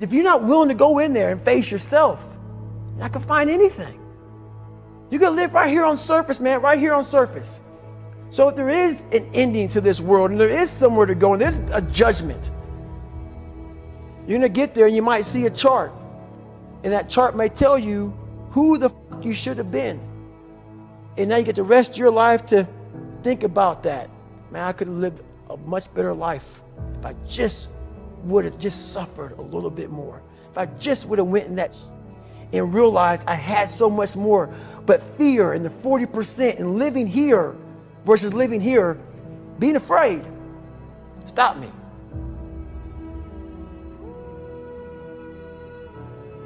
If you're not willing to go in there and face yourself, you're not gonna find anything. You're gonna live right here on surface, man, right here on surface. So if there is an ending to this world and there is somewhere to go and there's a judgment, you're gonna get there and you might see a chart. And that chart may tell you who the fuck you should have been. And now you get the rest of your life to think about that. Man, I could have lived a much better life if I just would have just suffered a little bit more. If I just would have went in that and realized I had so much more. But fear and the 40% and living here versus living here, being afraid, stop me.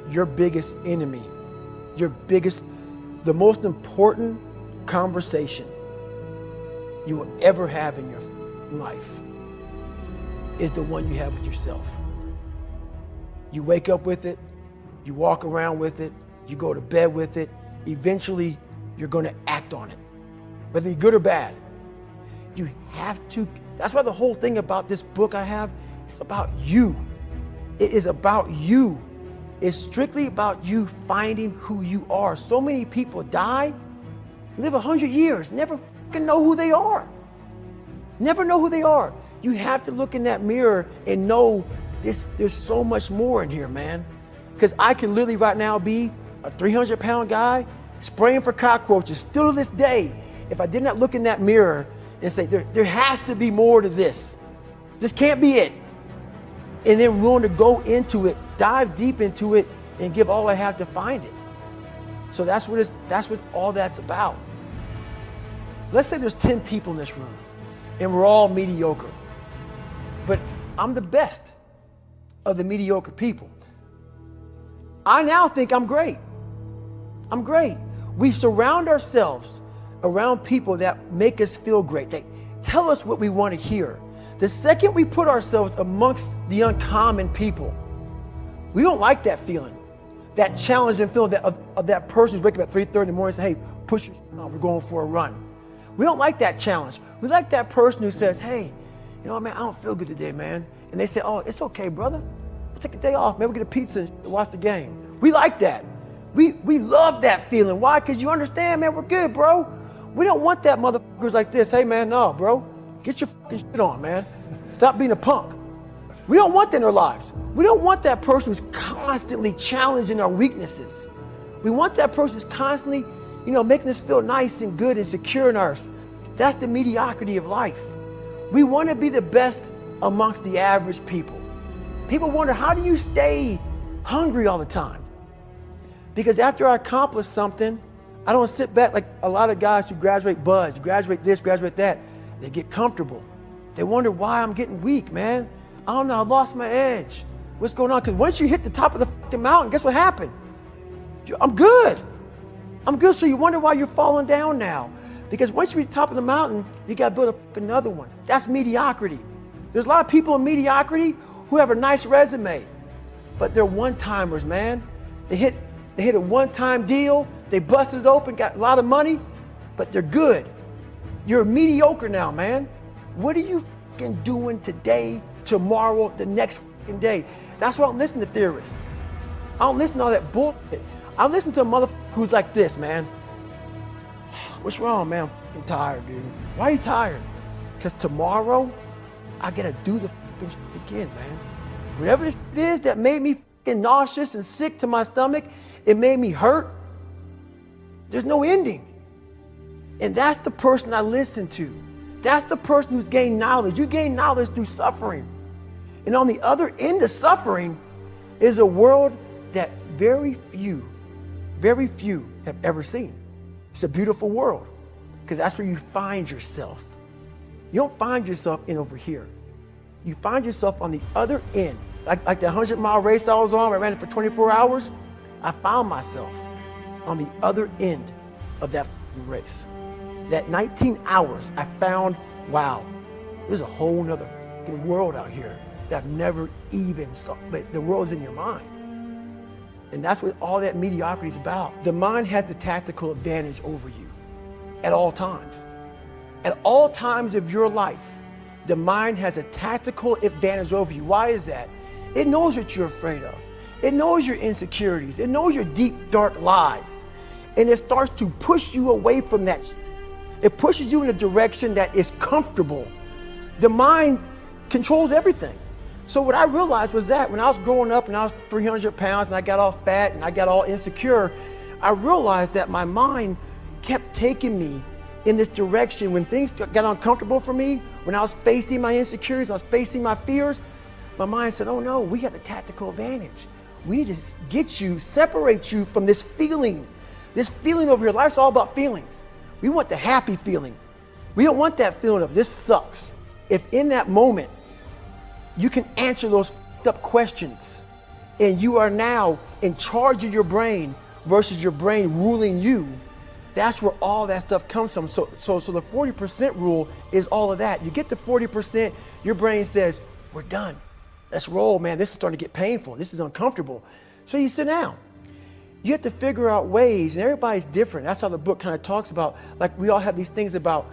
Your biggest enemy, the most important conversation you will ever have in your life is the one you have with yourself. You wake up with it, you walk around with it, you go to bed with it. Eventually, you're going to act on it, whether you're good or bad. You have to. That's why the whole thing about this book I have, it's about you. It is about you. It's strictly about you finding who you are. So many people die, live 100 years, never fucking know who they are. Never know who they are. You have to look in that mirror and know there's so much more in here, man. Because I can literally right now be a 300-pound guy spraying for cockroaches still to this day. If I did not look in that mirror and say, there has to be more to this. This can't be it. And then willing to go into it, dive deep into it, and give all I have to find it. So that's what all that's about. Let's say there's 10 people in this room, and we're all mediocre. But I'm the best of the mediocre people. I now think I'm great. I'm great. We surround ourselves around people that make us feel great. They tell us what we want to hear. The second we put ourselves amongst the uncommon people, we don't like that feeling, that challenging feeling of that person who's waking up at 3:30 in the morning and say, hey, push your on, we're going for a run. We don't like that challenge. We like that person who says, hey, you know what, man, I don't feel good today, man. And they say, oh, it's okay, brother. We'll take a day off, man. We'll get a pizza and watch the game. We like that. We love that feeling. Why? Because you understand, man, we're good, bro. We don't want that motherfuckers like this. Hey, man, no, bro. Get your fucking shit on, man. Stop being a punk. We don't want that in our lives. We don't want that person who's constantly challenging our weaknesses. We want that person who's constantly, making us feel nice and good and secure in ours. That's the mediocrity of life. We want to be the best amongst the average people. People wonder, how do you stay hungry all the time? Because after I accomplish something, I don't sit back like a lot of guys who graduate buds, graduate this, graduate that. They get comfortable. They wonder why I'm getting weak, man. I don't know, I lost my edge. What's going on? Because once you hit the top of the fucking mountain, guess what happened? I'm good. I'm good, so you wonder why you're falling down now. Because once you reach the top of the mountain, you got to build another one. That's mediocrity. There's a lot of people in mediocrity who have a nice resume, but they're one-timers, man. They hit a one-time deal, they busted it open, got a lot of money, but they're good. You're mediocre now, man. What are you fucking doing today, tomorrow, the next fucking day? That's why I don't listen to theorists. I don't listen to all that bullshit. I listen to a motherfucker who's like this, man. What's wrong, man? I'm fucking tired, dude. Why are you tired? Because tomorrow, I gotta do the fucking shit again, man. Whatever the shit is that made me fucking nauseous and sick to my stomach, it made me hurt. There's no ending. And that's the person I listen to. That's the person who's gained knowledge. You gain knowledge through suffering. And on the other end of suffering is a world that very few have ever seen. It's a beautiful world because that's where you find yourself. You don't find yourself in over here. You find yourself on the other end. Like the 100-mile race I was on, I ran it for 24 hours. I found myself on the other end of that race. That 19 hours, I found, wow, there's a whole nother world out here that I've never even saw. But the world's in your mind. And that's what all that mediocrity is about. The mind has the tactical advantage over you at all times. At all times of your life, the mind has a tactical advantage over you. Why is that? It knows what you're afraid of. It knows your insecurities. It knows your deep, dark lies. And it starts to push you away from that. It pushes you in a direction that is comfortable. The mind controls everything. So what I realized was that when I was growing up and I was 300 pounds and I got all fat and I got all insecure, I realized that my mind kept taking me in this direction. When things got uncomfortable for me, when I was facing my insecurities, I was facing my fears, my mind said, oh no, we got the tactical advantage. We need to get you, separate you from this feeling over here. Life's all about feelings. We want the happy feeling. We don't want that feeling of this sucks. If in that moment, you can answer those up questions and you are now in charge of your brain versus your brain ruling you, that's where all that stuff comes from. So the 40% rule is all of that. You get to 40%, your brain says, we're done. Let's roll, man. This is starting to get painful. This is uncomfortable. So you sit down. You have to figure out ways, and everybody's different. That's how the book kind of talks about, like we all have these things about,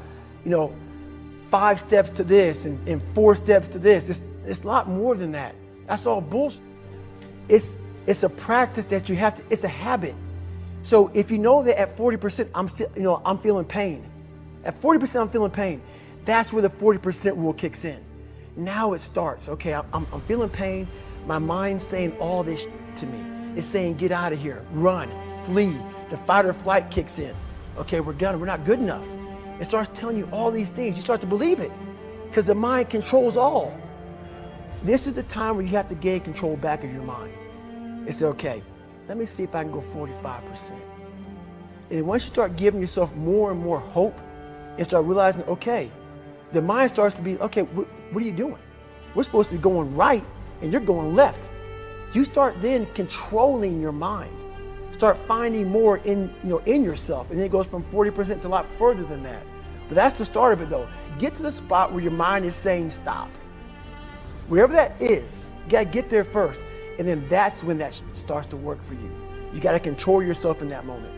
5 steps to this and 4 steps to this. It's a lot more than that. That's all bullshit. It's a practice that you have to, it's a habit. So if you know that at 40%, I'm feeling pain. At 40%, I'm feeling pain. That's where the 40% rule kicks in. Now it starts. Okay, I'm feeling pain. My mind's saying all this to me. It's saying, get out of here, run, flee. The fight or flight kicks in. Okay, we're done. We're not good enough. It starts telling you all these things. You start to believe it because the mind controls all. This is the time where you have to gain control back of your mind. It's okay. Let me see if I can go 45%. And once you start giving yourself more and more hope and start realizing, okay, the mind starts to be, okay, what are you doing? We're supposed to be going right and you're going left. You start then controlling your mind. Start finding more in yourself. And then it goes from 40% to a lot further than that. But that's the start of it though. Get to the spot where your mind is saying stop. Wherever that is, you gotta get there first. And then that's when that starts to work for you. You gotta control yourself in that moment.